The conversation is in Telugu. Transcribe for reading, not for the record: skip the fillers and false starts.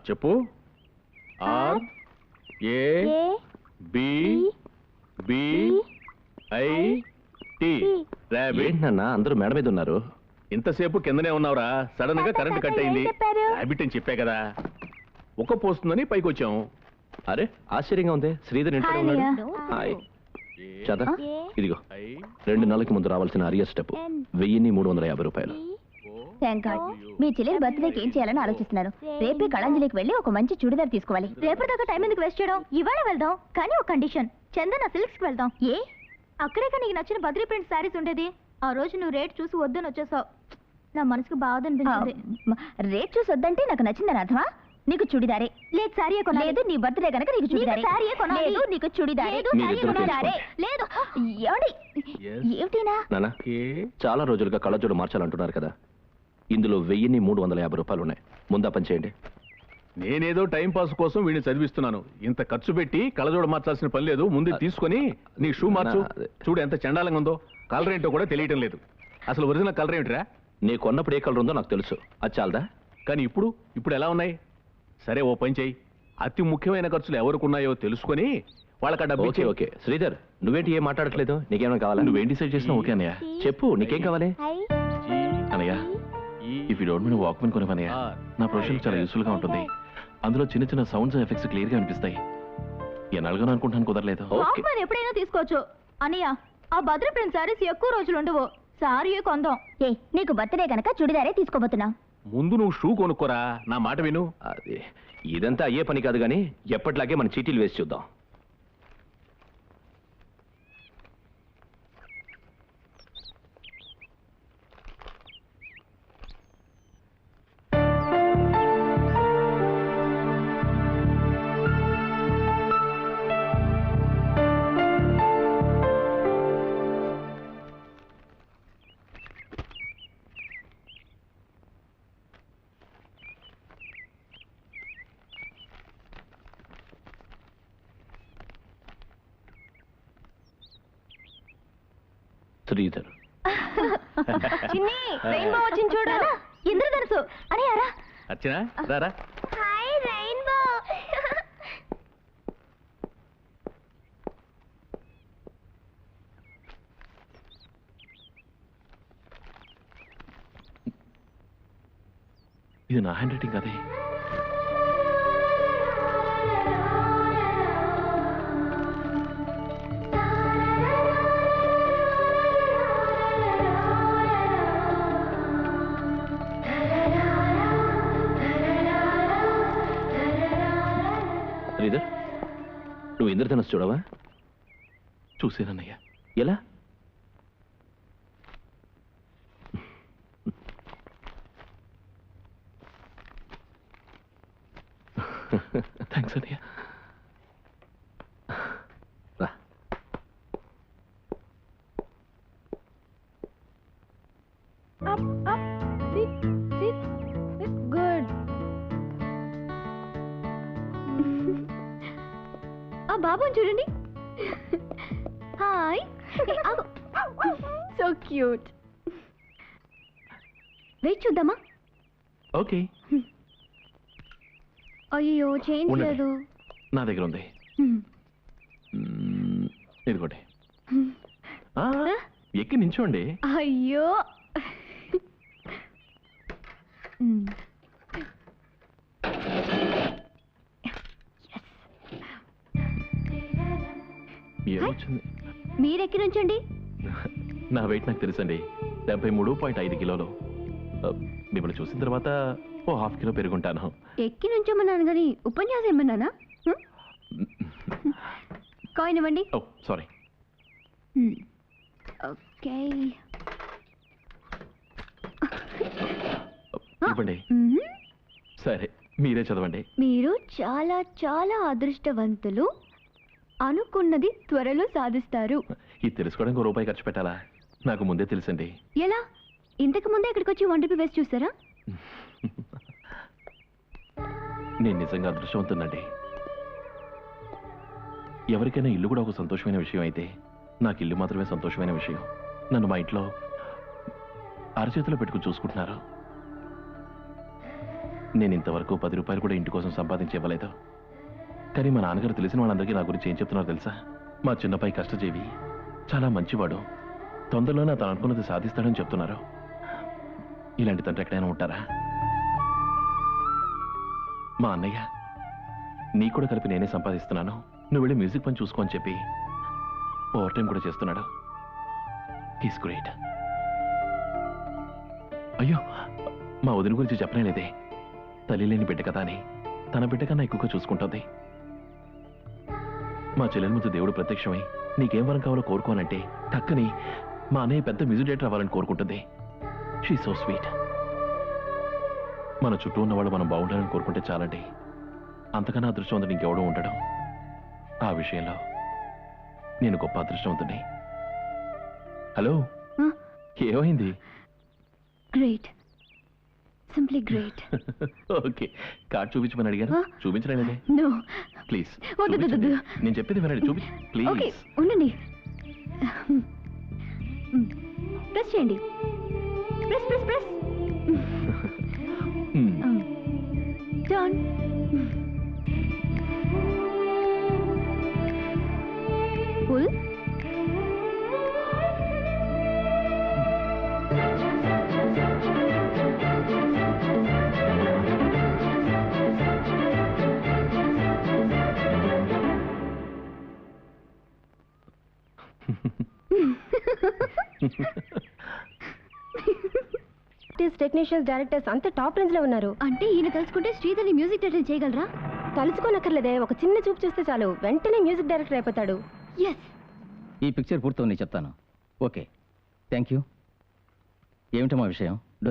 చెప్పు. R A B B I T. ఏంటన్నా అందరూ మేడ మీద ఉన్నారు? ఇంతసేపు కిందనే ఉన్నావురా, సడన్ గా కరెంట్ కట్ అయింది. ర్యాబిట్ అని చెప్పా కదా, ఒక్క పోస్తుందని పైకి వచ్చాం. అరే ఆశ్చర్యంగా ఉంది, శ్రీధర్ ఇంట్లో ఉన్నాడు. హాయ్ చదా, ఇదిగో 2 నెలలకి ముందు రావాల్సిన అరియర్ స్టెప్ 1350 రూపాయలు. Thank God. మీ చెల్లెలి బర్త్డేకి ఏం చేయాలని ఆలోచిస్తున్నాను. రేపే కళాంజలికి వెళ్ళి ఒక మంచి చూడిదార్ తీసుకోవాలి. రేపటిదాకా టైం ఎందుకు వేస్ట్ చేయడం? ఇవాళ వెళ్దాం, కానీ ఒక కండిషన్. చందన సిల్క్స్ కి వెళ్దాం. ఏ? అక్కడే నీకు నచ్చిన బద్రీ ప్రింట్ శారీస్ ఉండేది. ఆ రోజు నువ్వు రేట్ చూసి వద్దని వచ్చేసావు. నా మనసుకు బాధ అనిపించింది. రేట్ చూసి వద్దంటే నాకు నచ్చిందని అర్థమా? నీకు చుడిదారే. లేదు శారీయే కొనాలి. లేదు నీ బర్త్డే కనుక నీకు చుడిదారే. శారీయే కొనాలి. లేదు నీకు చుడిదారే. లేదు ఏమిటినా? నానా చాలా రోజులుగా కళ్ళజోడు మార్చాలంటున్నారు కదా, ఇందులో 1350 రూపాయలు ఉన్నాయి. ముందా పని చేయండి. నేనేదో టైం పాస్ కోసం వీడిని చదివిస్తున్నాను. ఇంత ఖర్చు పెట్టి కళ్ళజోడు మార్చాల్సిన పని లేదు. ముందు తీసుకొని నీ షూ మార్చు. చూడు ఎంత చండాలంగా ఉందో. కలర్ ఏంటో కూడా తెలియటం లేదు. అసలు ఒరిజినల్ కలర్ ఏమిటిరా? నీ కొన్నప్పుడు ఏ కలర్ ఉందో నాకు తెలుసు, అది చాలదా? కానీ ఇప్పుడు ఎలా ఉన్నాయి? సరే ఓ పని చెయ్యి, అతి ముఖ్యమైన ఖర్చులు ఎవరికి ఉన్నాయో తెలుసుకొని వాళ్ళకి డబ్బు. ఓకే ఓకే శ్రీధర్, నువ్వేంటి ఏం మాట్లాడట్లేదు? నీకేమైనా కావాలా? నువ్వేం డిసైడ్ చేసినా ఓకే అన్నయ్య. చెప్పు, నీకేం కావాలి? అన్నయ్య if you don't mind walkman కొనవన్నయ్య. నా ప్రొఫెషన్ చాలా యూస్ఫుల్ గా ఉంటుంది. అందులో చిన్న చిన్న సౌండ్స్ ఎఫెక్ట్స్ క్లియర్ గా అనిపిస్తాయి. ఎన్నాళ్ళుగా అనుకుంటాను, కుదరలేదు. ఎప్పుడైనా తీసుకోవచ్చు అన్నయ్య. ఆ బద్రీ ప్రింట్ సారీస్ ఎక్కువ రోజులు ఉండవు. సారీయే కొందాం. ఏ నీకు బర్త్డే కనుక చుడిదారే తీసుకోబోతున్నా. ముందు నువ్వు షూ కొనుక్కోరా, నా మాట విను. అది ఇదంతా అయ్యే పని కాదు, కానీ ఎప్పటిలాగే మన చీటీలు వేసి చూద్దాం. శ్రీధర్ చిన్ని రెయిన్బో వచ్చింది చూడు. ఇంద్రధనుసు అని అరా. అర్చన రారా. Hi rainbow. ఇది నా హ్యాండ్ రైటింగ్ అదే. శ్రీధర్, నువ్వు ఇంద్రధనుస్సు చూడవా? చూసేదన్నయ్య. ఎలా? థ్యాంక్స్ అన్నయ్య. గుడ్. ఆ బాబుని చూడండి. హాయ్. So cute. వెయిట్ చూద్దామా? ఓకే. అయ్యో చేంజ్ ఉండండి. లేదు. నా దగ్గర ఉంది. ఇదిగోటి. ఎక్కి నించోండి. అయ్యో ఏమొచ్చింది? మీరెక్కి నుంచండి. నా వెయిట్ నాకు తెలుసండి, 73.5 కిలోలు. మిమ్మల్ని చూసిన తర్వాత ఓ 1/2 కిలో పెరుగుంటాను. ఎక్కి నుంచోమన్నాను కానీ ఉపన్యాసం ఏమన్నానా? కాయిన్ ఇవ్వండి. ఓ సారీ. ఓకే ఇవ్వండి. సరే మీరే చదవండి. మీరు చాలా చాలా అదృష్టవంతులు. అనుకున్నది త్వరలో సాధిస్తారు. ఇది తెలుసుకోవడానికి రూపాయి ఖర్చు పెట్టాలా? నాకు ముందే తెలుసండి. ఎలా? ఇంతకు ముందే ఇక్కడికి వచ్చి 1 రూపీ వేస్ట్ చూస్తారా? నేను నిజంగా అదృష్టవంతునండి. ఎవరికైనా ఇల్లు కూడా ఒక సంతోషమైన విషయం అయితే నాకు ఇల్లు మాత్రమే సంతోషమైన విషయం. నన్ను మా ఇంట్లో అరచేతిలో పెట్టుకుని చూసుకుంటున్నారు. నేను ఇంతవరకు 10 రూపాయలు కూడా ఇంటి కోసం సంపాదించి ఇవ్వలేదు. కానీ మా నాన్నగారు తెలిసిన వాళ్ళందరికీ నా గురించి ఏం చెప్తున్నారో తెలుసా? మా చిన్నపై కష్టజీవి, చాలా మంచివాడు, తొందరలోనే అతను అనుకున్నది సాధిస్తాడని చెప్తున్నారు. ఇలాంటి తండ్రి ఎక్కడైనా ఉంటారా? మా అన్నయ్య నీ కూడా కలిపి నేనే సంపాదిస్తున్నాను, నువ్వు వెళ్ళి మ్యూజిక్ పని చూసుకో అని చెప్పి ఓవర్ టైం కూడా చేస్తున్నాడు. He's great. అయ్యో, మా వదిన గురించి చెప్పనే లేదే. తల్లి లేని బిడ్డ కదా అని తన బిడ్డ కన్నా ఎక్కువగా చూసుకుంటుంది. మా చెల్లెల ముందు దేవుడు ప్రత్యక్షమై నీకేం వరం కావాలో కోరుకోనంటే టక్కని మా అన్నయ్య పెద్ద మ్యూజిక్ డైరెక్టర్ అవ్వాలని కోరుకుంటుంది. She so sweet. మన చుట్టూ ఉన్న వాళ్ళు మనం బాగుండాలని కోరుకుంటే చాలండి. అంతకన్నా అదృష్టవంతుడు ఇంకెవడో ఉండడం. ఆ విషయంలో నేను గొప్ప అదృష్టవంతుడి. హలో, ఏమైంది? Great, simply great. Okay, card చూపించమని అడిగారు, చూపించలేదే. నో ప్లీజ్ వద్దు. నేను చెప్పేది వినండి, ఓకే ప్లీజ్. ఉండండి. ప్రెస్ చేయండి. Press press press. Done. Pull. Technicians, directors అంతా టాప్ రేంజ్ లో ఉన్నారు. అంటే ఈయన తలుచుకుంటే శ్రీధర్ని మ్యూజిక్ డైరెక్టర్ చేయగలరా? తలుచుకోనక్కర్లేదే, ఒక చిన్న చూపు చూస్తే చాలు వెంటనే మ్యూజిక్ డైరెక్టర్ అయిపోతాడు. ఎస్. ఈ పిక్చర్ పూర్తవుని చెప్తాను. Okay, thank you. ఏమిటమ్మా విషయం?